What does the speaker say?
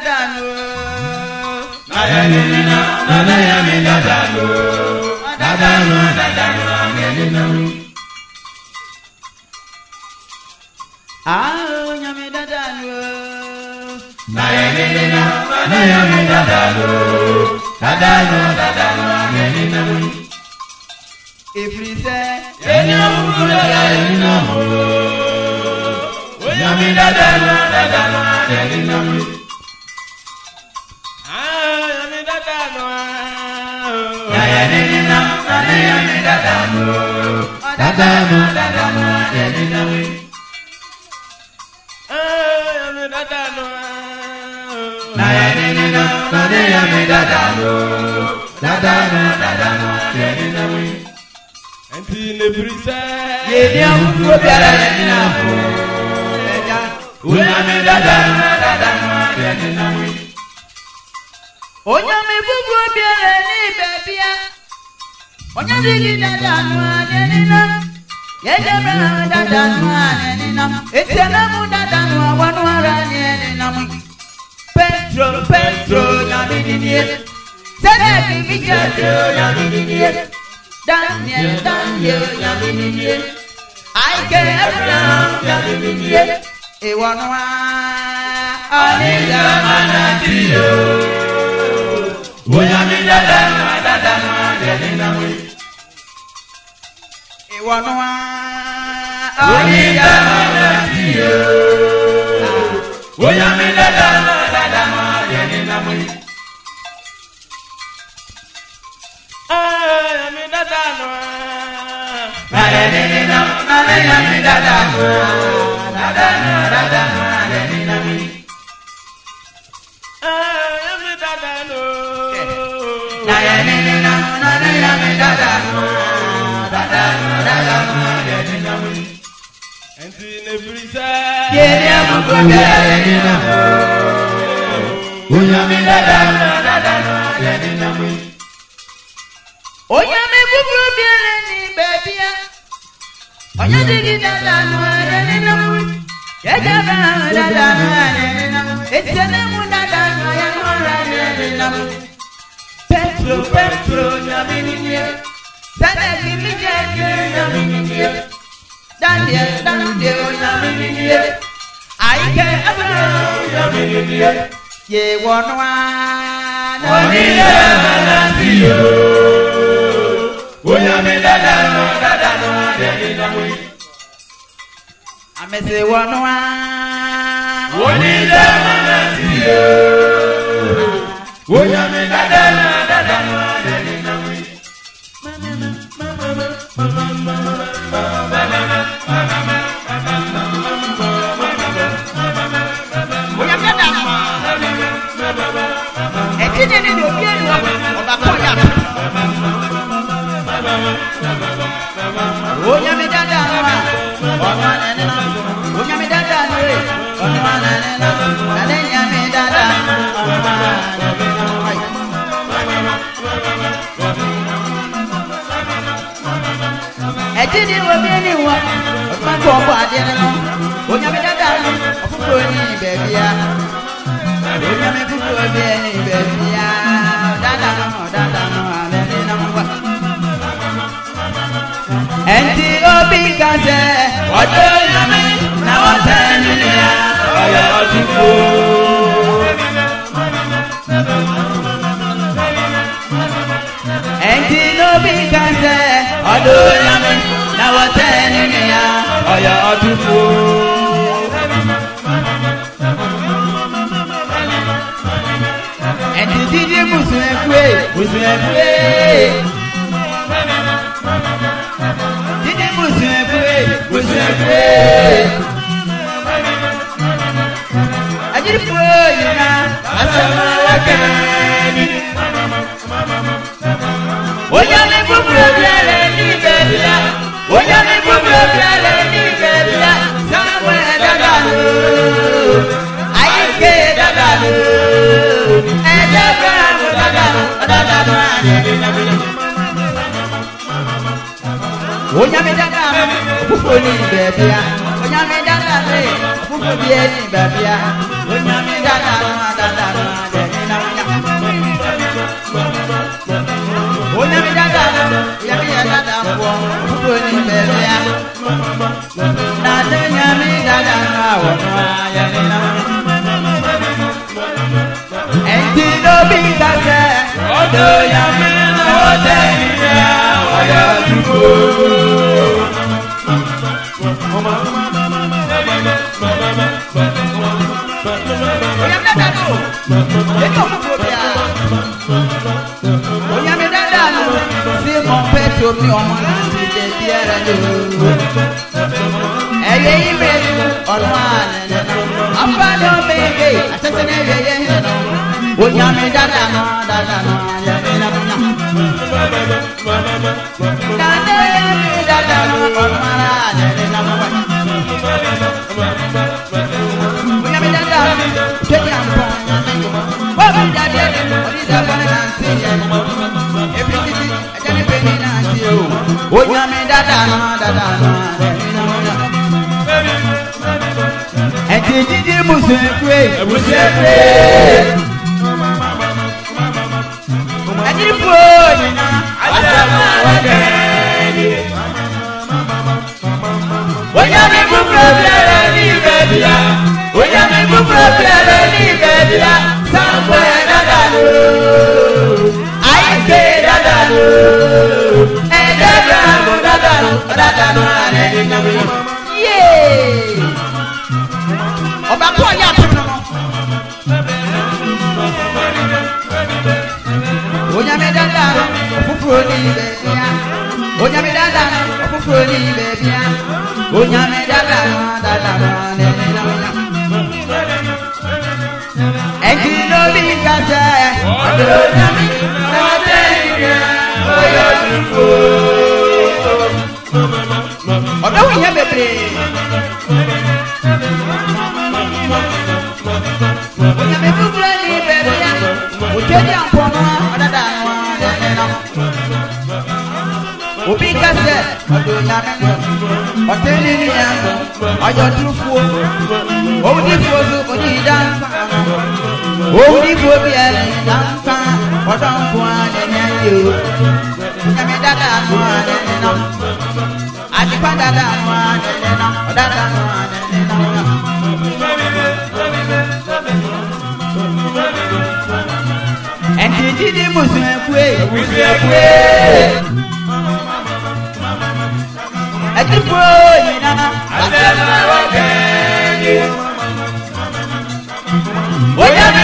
dadano. Na yenina na yami dadano. Dadano yenina. Ah nyami dadano. Na yenina na yami dadano. Dadano yenina. Ifrise yenina mukula yenina mo. Nyami dadano yenina. nyami dadano. Na yenina na yami dadano. Dadano yenina. nyami dadano. Na yenina na yami dadano. Dadano yenina. Enti ne prisa Yenina mukula yenina mo. Nyami dadano yenina. Onyame bubu biara ni bebia. Onyame di dadano anenina. Yejabra dadano anenina. Etena mu dadano wanu ara anenina mu. Petro nyame didie. Sene bibi jado nyame didie. Daniel nyame didie. Aike Abraham nyame didie. Ewanwa Anija manatiyo. Nyami dadano yenina. Ewanwa Anija manatiyo. Nyami dadano yenina. nyami dadano. Na yenina na yami dadano. Dadano yenina. Nyami dadano. Na yenina na yami dadano. Dadano yenina. Enti ne prisa Yenina mukula yenina. Nyami dadano yenina. Onyame bubu biara ni bebia. Onyame di dadano anenina. Yejabra dadano anenina. Etena mu dadano yanu ara anenina. Petro nyame didie. Sene bibi jado nyame didie. Daniel nyame didie. Aike Abraham nyame didie. Ye wonwa Anija manatiyo. Nyami dadano yenina. amese wonwa Anija manatiyo. Nyami dadano yenina. onyame dadano. Etine ni obi enu obako ya. Onyame dadano. Onyame dadano. Onyame dadano. Etine obi enu obako obo ade no. Onyame dadano. Ofufuro ni bebia. Onyame fufuro bi ni bebia. Dadano anenina mwa. Enti obi kase odo nyame na watani ya oyo odifu. Enti obi kase odo nyame na watani ya oyo odifu. Enti didi musuekwe. Didi musuekwe. Ajiripo yina asama wakani. Onyame bubro biale ni bebia. Onyame bubro biale ni bebia. Samwe dadano. Aike dadano. Onyame dadano, ofufoni bebia. Onyame dadano, ofufoni bebia. Onyame dadano. wọnú ayẹyẹ náà. Ẹ̀ǹtí ló bí kàṣẹ. Ọdọ yàmi ọdẹ ìyá ọyọ dùkú. Oyami dada no. Èmi ò kúkúrò bíà. Oyami dada no. Sí kọ̀mpẹ́ tó mi ọmọ náà ti dé bí ẹ̀rẹ̀ lò. Ẹ̀yẹ yìí mẹ́rin ọ̀nà ànẹ̀nẹ̀ náà. Afáàdé ọmọ ẹ̀gẹ́ àtẹ̀tẹ̀ ní ẹ̀yẹ yẹn náà. Oyami dada no dada no ayẹyẹ náà. Dada yẹmi dada no ọ̀nà ànẹ̀nẹ̀ náà. Oyami dada no tẹ̀lé àpọ̀ wọ́n mi dada yẹn ọ̀dídà bọ́ni náà ń sè yẹn. Ebi títí ẹ̀jẹ̀ ní pẹ̀lú náà ń sè o. Oyami dada no dada no ayẹyẹ náà. Ẹ̀tì jíjí Musekwe. Musekwe. Ẹ̀jẹ̀ fún òyìnbó. Adama wọ̀dẹ̀ ni. Oyami kúkúrò bẹ̀rẹ̀ ní ìbẹ̀bíà. Oyami kúkúrò bẹ̀rẹ̀ ní ìbẹ̀bíà. Sango ẹ̀ dada lò. Àyíké dada lò. Ẹ̀jẹ̀ bẹ̀rẹ̀ mú dada lò. Dada lò àrẹ̀ ní nàbí. Yéé. Ọba kọ́ ọ̀yà àtúntò náà. Oyami dada òfúfúrò ní ibẹ̀ bíyà. Oyami dada òfúfúrò ní ibẹ̀ bíyà. Oyami dada dada nẹ̀ẹ́nẹ̀ náà. Ẹ̀jì ló bí kàṣẹ. Ọdọ yàmi ọdẹ ìyá ọyọ dùkú. Ọ̀dọ́ wù yẹn bèbèrè. Oyami fúfúrò ní ibẹ̀ bíyà. Òjèjì àpọ̀nà ọ̀dàdà nẹ̀ẹ́nẹ̀ náà. Obi kase ọdọ nyame ọtẹni ni yango ọyọdufuo owudifuo so onyi danfa owudifuo bi ẹni danfa ọdọnfo anẹnẹ yi o nyame dada anu anẹnẹ na adipa dada anu anẹnẹ na ọdada anu anẹnẹ na. Ẹnti jíjí Musekwe. Musekwe. Ẹ̀jẹ̀ fún òyìnbó. Adama wọ̀dẹ̀ ni. Oyami